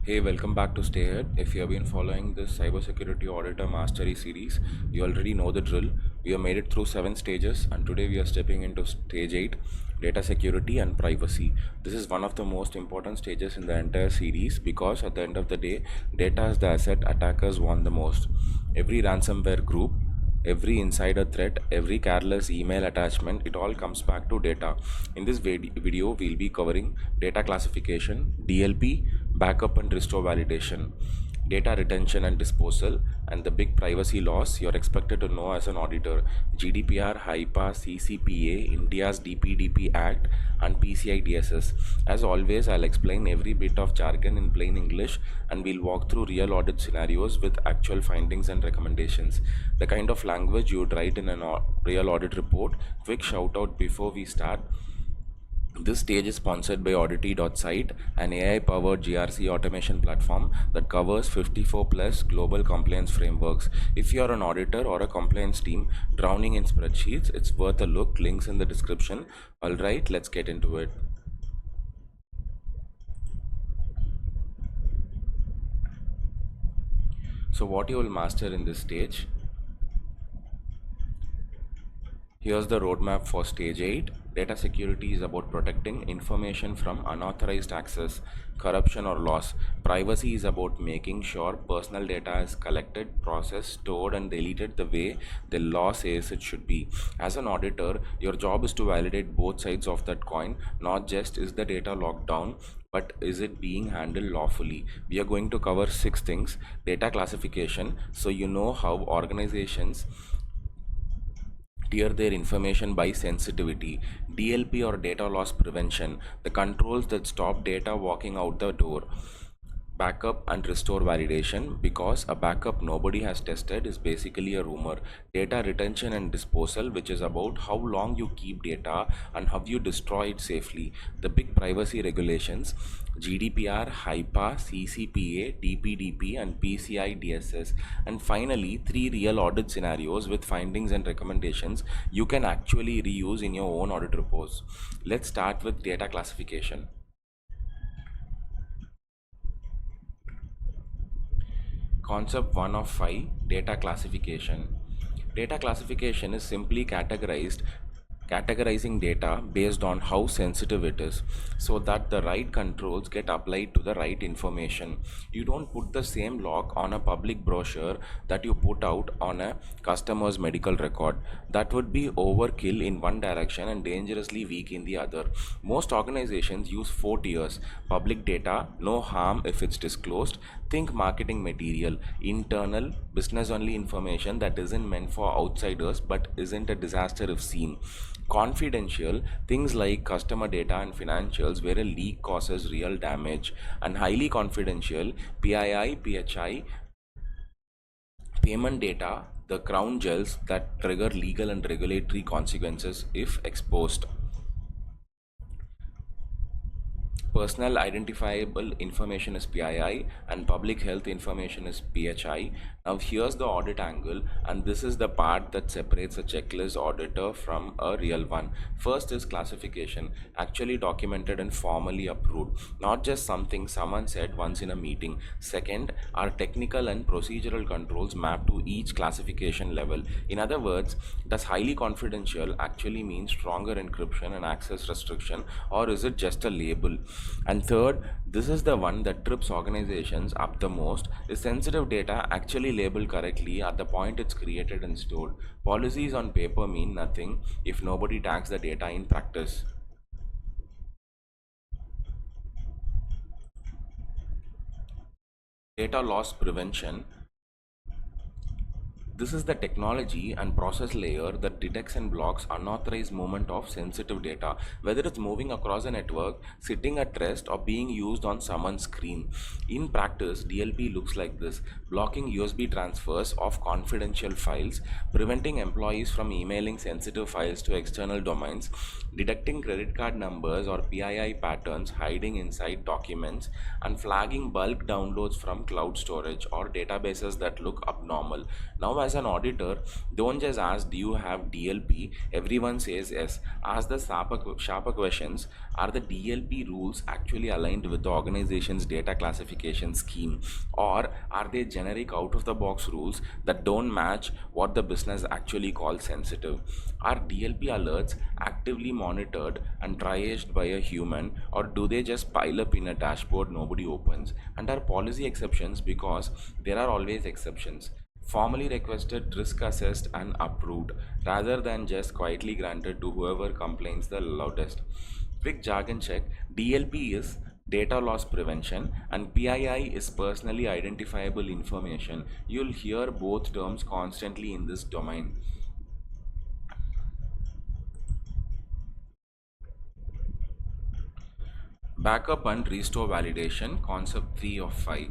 Hey, welcome back to Stay8. If you have been following this Cybersecurity Auditor Mastery series, you already know the drill. We have made it through 7 stages, and today we are stepping into stage 8, data security and privacy. This is one of the most important stages in the entire series because at the end of the day, data is the asset attackers want the most. Every ransomware group, every insider threat, every careless email attachment, it all comes back to data. In this video we'll be covering data classification, DLP, backup and restore validation, data retention and disposal, and the big privacy laws you're expected to know as an auditor: GDPR, HIPAA, CCPA, India's DPDP Act, and PCI DSS. As always, I'll explain every bit of jargon in plain English, and we'll walk through real audit scenarios with actual findings and recommendations. The kind of language you'd write in a real audit report. Quick shout out before we start: this stage is sponsored by Oddity.site, an AI-powered GRC automation platform that covers 54 plus global compliance frameworks. If you are an auditor or a compliance team drowning in spreadsheets, it's worth a look. Links in the description. Alright, let's get into it. So what you will master in this stage: here's the roadmap for stage 8. Data security is about protecting information from unauthorized access, corruption, or loss. Privacy is about making sure personal data is collected, processed, stored, and deleted the way the law says it should be. As an auditor, your job is to validate both sides of that coin, not just is the data locked down, but is it being handled lawfully. We are going to cover 6 things: data classification, so you know how organizations tier their information by sensitivity; DLP or data loss prevention, the controls that stop data walking out the door; backup and restore validation, because a backup nobody has tested is basically a rumor; data retention and disposal, which is about how long you keep data and how you destroy it safely; the big privacy regulations: GDPR, HIPAA, CCPA, DPDP, and PCI DSS; and finally 3 real audit scenarios with findings and recommendations you can actually reuse in your own audit reports. Let's start with data classification. Concept 1 of 5: data classification. Data classification is simply categorizing data based on how sensitive it is, so that the right controls get applied to the right information. You don't put the same lock on a public brochure that you put out on a customer's medical record. That would be overkill in one direction and dangerously weak in the other. Most organizations use 4 tiers: public data, no harm if it's disclosed; think marketing material, internal, business only information that isn't meant for outsiders but isn't a disaster if seen; confidential, things like customer data and financials where a leak causes real damage; and highly confidential, PII, PHI, payment data, the crown jewels that trigger legal and regulatory consequences if exposed. Personal identifiable information is PII, and public health information is PHI. Now here's the audit angle, and this is the part that separates a checklist auditor from a real one. First is classification, actually documented and formally approved, not just something someone said once in a meeting. Second are technical and procedural controls mapped to each classification level. In other words, does highly confidential actually mean stronger encryption and access restriction, or is it just a label? And third, this is the one that trips organizations up the most: is sensitive data actually labeled correctly at the point it's created and stored? Policies on paper mean nothing if nobody tags the data in practice. Data loss prevention. This is the technology and process layer that detects and blocks unauthorized movement of sensitive data, whether it's moving across a network, sitting at rest, or being used on someone's screen. In practice, DLP looks like this: blocking USB transfers of confidential files, preventing employees from emailing sensitive files to external domains, detecting credit card numbers or PII patterns hiding inside documents, and flagging bulk downloads from cloud storage or databases that look abnormal. Now, as an auditor, don't just ask, do you have DLP? Everyone says yes. Ask the sharper questions. Are the DLP rules actually aligned with the organization's data classification scheme? Or are they generic out of the box rules that don't match what the business actually calls sensitive? Are DLP alerts actively monitored and triaged by a human, or do they just pile up in a dashboard nobody opens? And are policy exceptions, because there are always exceptions, formally requested, risk assessed, and approved, rather than just quietly granted to whoever complains the loudest? Quick jargon check: DLP is data loss prevention, and PII is personally identifiable information. You'll hear both terms constantly in this domain. Backup and restore validation, concept 3 of 5.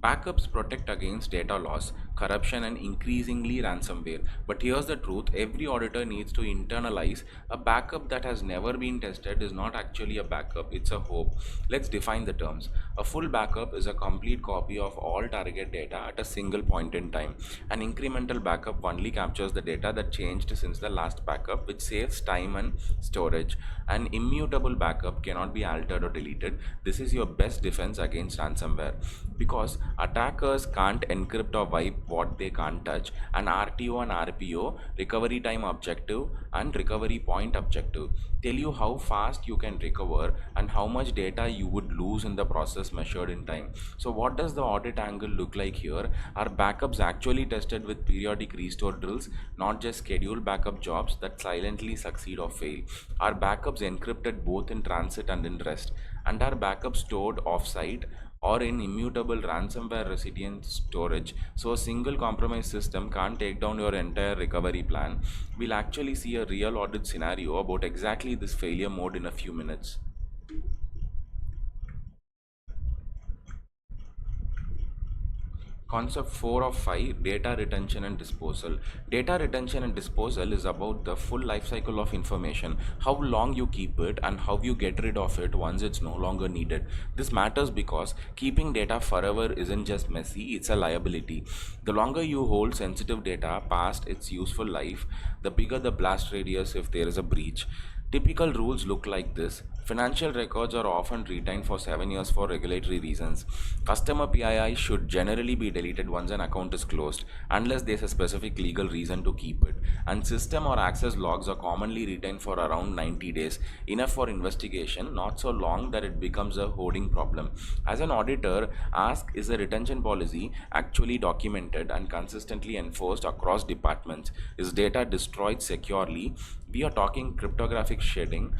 Backups protect against data loss, corruption, and increasingly ransomware. But here's the truth: every auditor needs to internalize a backup that has never been tested is not actually a backup, it's a hope. Let's define the terms. A full backup is a complete copy of all target data at a single point in time. An incremental backup only captures the data that changed since the last backup, which saves time and storage. An immutable backup cannot be altered or deleted. This is your best defense against ransomware, because attackers can't encrypt or wipe what they can't touch. An RTO and RPO, recovery time objective and recovery point objective, tell you how fast you can recover and how much data you would lose in the process measured in time. So what does the audit angle look like here? Are backups actually tested with periodic restore drills, not just scheduled backup jobs that silently succeed or fail? Are backups encrypted both in transit and in rest? And are backups stored offsite or in immutable ransomware resilient storage, so a single compromised system can't take down your entire recovery plan? We'll actually see a real audit scenario about exactly this failure mode in a few minutes. Concept 4 of 5: data retention and disposal. Data retention and disposal is about the full life cycle of information, how long you keep it and how you get rid of it once it's no longer needed. This matters because keeping data forever isn't just messy, it's a liability. The longer you hold sensitive data past its useful life, the bigger the blast radius if there is a breach. Typical rules look like this. Financial records are often retained for 7 years for regulatory reasons. Customer PII should generally be deleted once an account is closed, unless there's a specific legal reason to keep it. And system or access logs are commonly retained for around 90 days, enough for investigation, not so long that it becomes a hoarding problem. As an auditor, ask, is the retention policy actually documented and consistently enforced across departments? Is data destroyed securely? We are talking cryptographic shading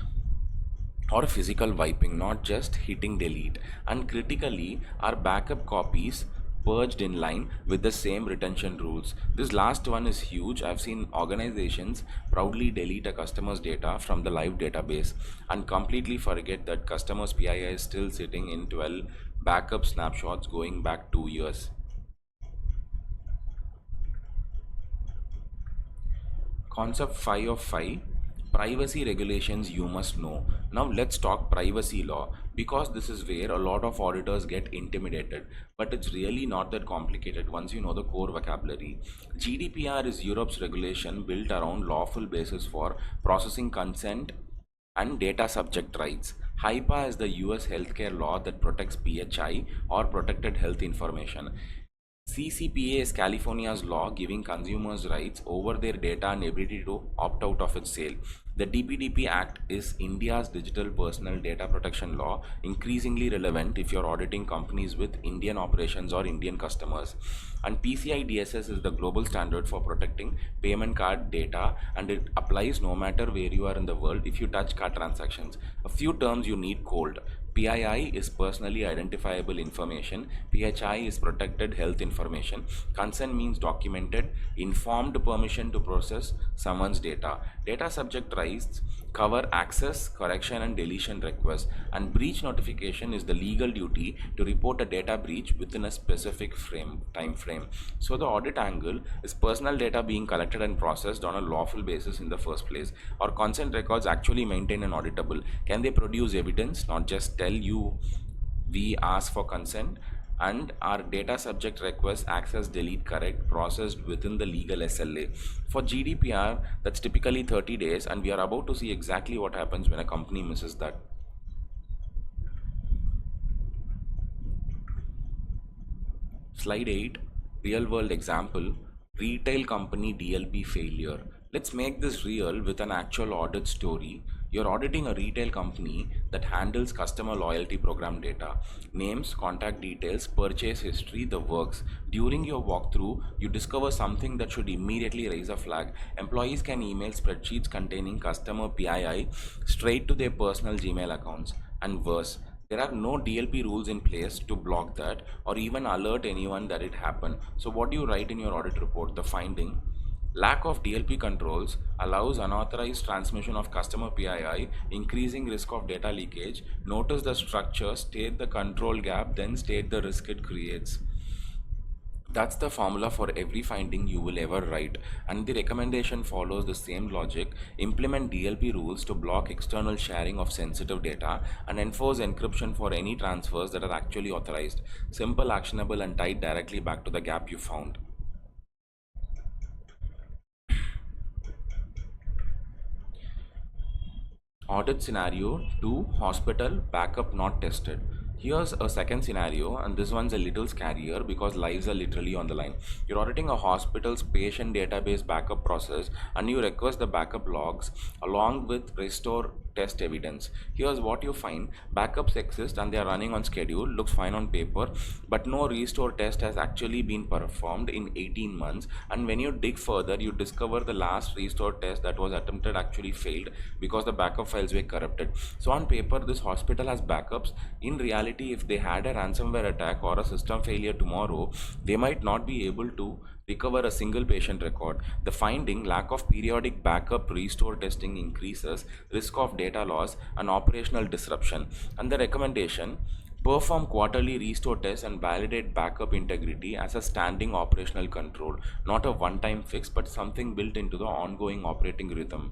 or physical wiping, not just hitting delete. And critically, are backup copies purged in line with the same retention rules? This last one is huge. I've seen organizations proudly delete a customer's data from the live database and completely forget that customer's PII is still sitting in 12 backup snapshots going back 2 years. Concept 5 of 5: privacy regulations you must know. Now let's talk privacy law, because this is where a lot of auditors get intimidated, but it's really not that complicated once you know the core vocabulary. GDPR is Europe's regulation built around lawful basis for processing consent and data subject rights. HIPAA is the US healthcare law that protects PHI or protected health information. CCPA is California's law giving consumers rights over their data and ability to opt out of its sale. The DPDP Act is India's digital personal data protection law, increasingly relevant if you're auditing companies with Indian operations or Indian customers. And PCI DSS is the global standard for protecting payment card data, and it applies no matter where you are in the world if you touch card transactions. A few terms you need cold. PII is personally identifiable information. PHI is protected health information. Consent means documented, informed permission to process someone's data. Data subject rights cover access, correction, and deletion requests. And breach notification is the legal duty to report a data breach within a specific time frame. So the audit angle is personal data being collected and processed on a lawful basis in the first place. Or consent records actually maintained and auditable? Can they produce evidence, not just tell you we ask for consent? And our data subject request access delete correct processed within the legal SLA? For GDPR, that's typically 30 days, and we are about to see exactly what happens when a company misses that. Slide 8, real world example, retail company DLP failure. Let's make this real with an actual audit story. You're auditing a retail company that handles customer loyalty program data, names, contact details, purchase history, the works. During your walkthrough, you discover something that should immediately raise a flag. Employees can email spreadsheets containing customer PII straight to their personal Gmail accounts. And worse, there are no DLP rules in place to block that or even alert anyone that it happened. So what do you write in your audit report? The finding: lack of DLP controls allows unauthorized transmission of customer PII, increasing risk of data leakage. Notice the structure, state the control gap, then state the risk it creates. That's the formula for every finding you will ever write, and the recommendation follows the same logic. Implement DLP rules to block external sharing of sensitive data and enforce encryption for any transfers that are actually authorized. Simple, actionable, and tied directly back to the gap you found. Audit scenario 2, hospital backup not tested. Here's a second scenario, and this one's a little scarier because lives are literally on the line. You're auditing a hospital's patient database backup process, and you request the backup logs along with restore test evidence. Here's what you find: backups exist and they are running on schedule, looks fine on paper, but no restore test has actually been performed in 18 months. And when you dig further, you discover the last restore test that was attempted actually failed because the backup files were corrupted. So on paper, this hospital has backups. In reality, if they had a ransomware attack or a system failure tomorrow, they might not be able to recover a single patient record. The finding: lack of periodic backup restore testing increases risk of data loss and operational disruption. And the recommendation: perform quarterly restore tests and validate backup integrity as a standing operational control, not a one time fix, but something built into the ongoing operating rhythm.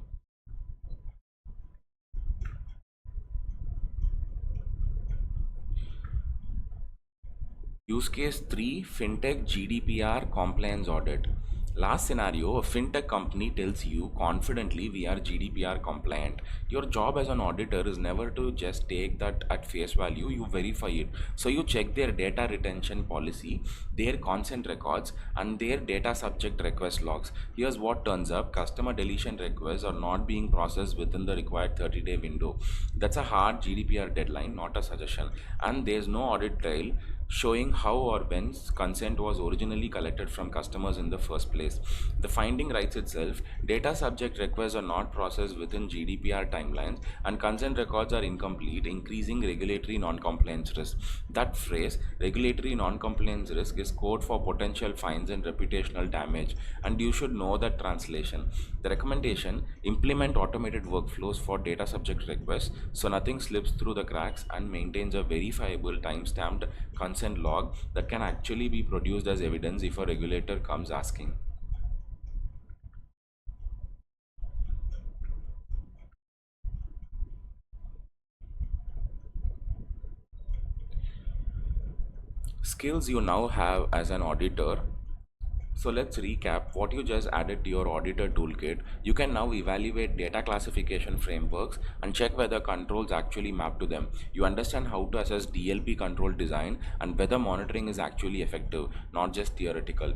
Use case 3, fintech GDPR compliance audit. Last scenario, a fintech company tells you confidently we are GDPR compliant. Your job as an auditor is never to just take that at face value, you verify it. So you check their data retention policy, their consent records, and their data subject request logs. Here's what turns up: customer deletion requests are not being processed within the required 30-day window. That's a hard GDPR deadline, not a suggestion. And there's no audit trail showing how or when consent was originally collected from customers in the first place. The finding writes itself: data subject requests are not processed within GDPR timelines, and consent records are incomplete, increasing regulatory non-compliance risk. That phrase, regulatory non-compliance risk, is code for potential fines and reputational damage, and you should know that translation. The recommendation: implement automated workflows for data subject requests so nothing slips through the cracks, and maintains a verifiable time-stamped consent log that can actually be produced as evidence if a regulator comes asking. Skills you now have as an auditor. So let's recap what you just added to your auditor toolkit. You can now evaluate data classification frameworks and check whether controls actually map to them. You understand how to assess DLP control design and whether monitoring is actually effective, not just theoretical.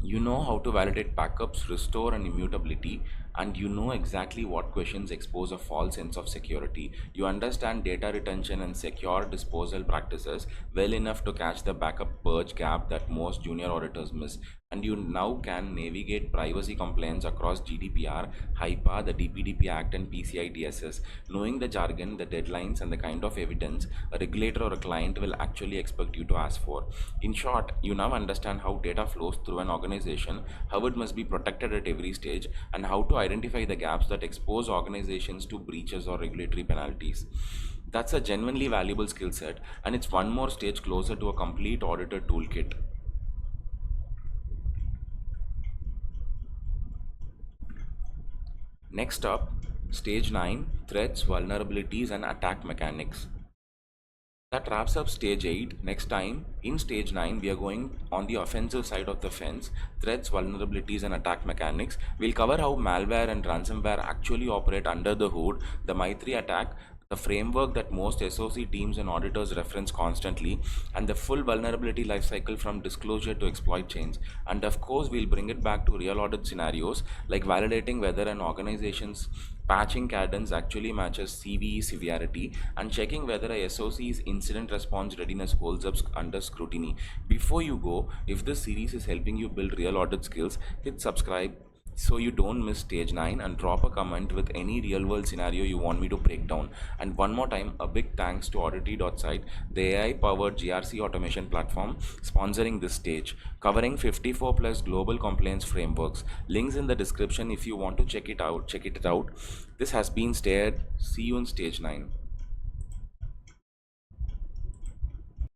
You know how to validate backups, restore, and immutability, and you know exactly what questions expose a false sense of security. You understand data retention and secure disposal practices well enough to catch the backup purge gap that most junior auditors miss. And you now can navigate privacy compliance across GDPR, HIPAA, the DPDP Act, and PCI DSS, knowing the jargon, the deadlines, and the kind of evidence a regulator or a client will actually expect you to ask for. In short, you now understand how data flows through an organization, how it must be protected at every stage, and how to identify the gaps that expose organizations to breaches or regulatory penalties. That's a genuinely valuable skill set, and it's one more stage closer to a complete auditor toolkit. Next up, stage 9, threats, vulnerabilities, and attack mechanics. That wraps up stage 8. Next time, in stage 9, we are going on the offensive side of the fence: threats, vulnerabilities, and attack mechanics. We'll cover how malware and ransomware actually operate under the hood, the Maitri attack, the framework that most SOC teams and auditors reference constantly, and the full vulnerability lifecycle from disclosure to exploit chains. And of course, we'll bring it back to real audit scenarios, like validating whether an organization's patching cadence actually matches CVE severity, and checking whether a SOC's incident response readiness holds up under scrutiny. Before you go, if this series is helping you build real audit skills, hit subscribe so you don't miss stage 9, and drop a comment with any real world scenario you want me to break down. And one more time, a big thanks to Oddity.site, the AI powered GRC automation platform, sponsoring this stage, covering 54 plus global compliance frameworks. Links in the description if you want to check it out. This has been Stared. See you in stage 9.